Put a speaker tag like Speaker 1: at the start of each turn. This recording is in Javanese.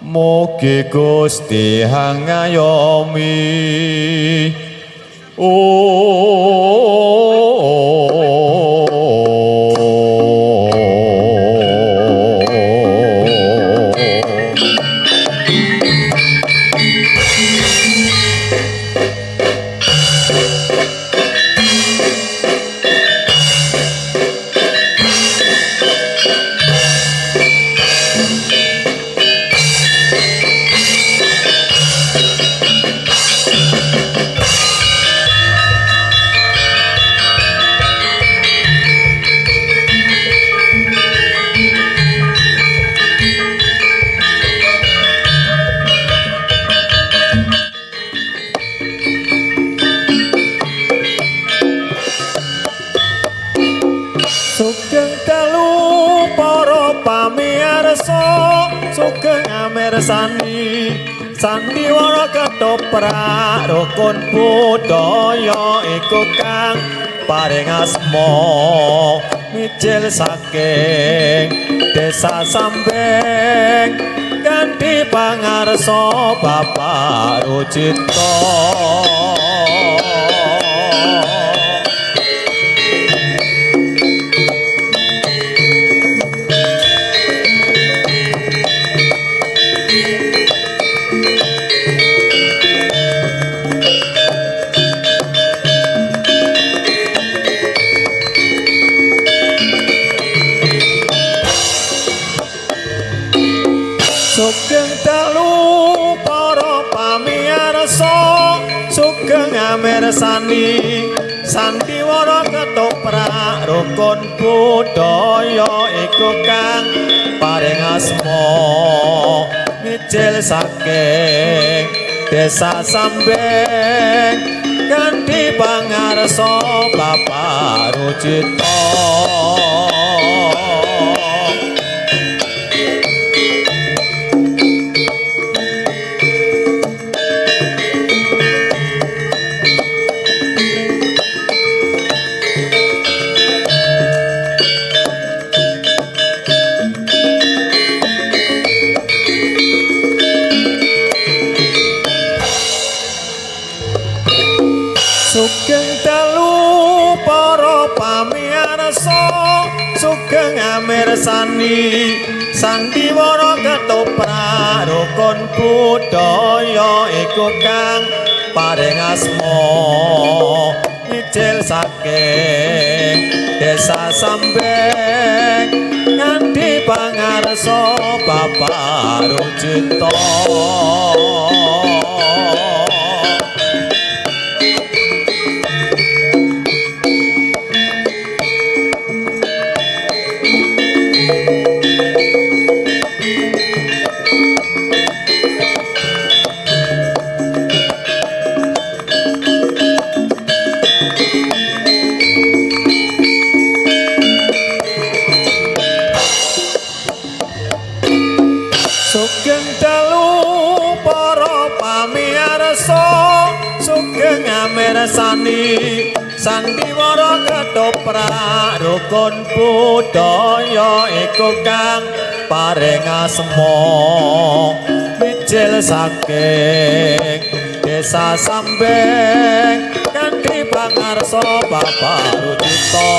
Speaker 1: Mugi Gusti hangayomi.
Speaker 2: Sani sandiwara ketoprak rukun budaya iku kang paring asma mijil saking desa Sambeng kanthi pangarsa Bapak Rucito. Sugeng dalu para pamirsa sugeng amirsani sandiwara ketoprak rukun budaya iku kang paring asma mijil saking desa Sambeng kanthi pangarsa Bapak Rucito. Sugeng dalu para pamirsa sugeng amirsani sandiwara ketoprak rukun budaya iku kang paring asma mijil saking desa Sambeng kanthi pangarsa Bapak Rucito. Sugeng dalu para pamirsa sugeng amirsani sandiwara ketoprak rukun budaya iku kang paring asma mijil saking desa Sambeng kanthi pangarsa Bapak Rucito.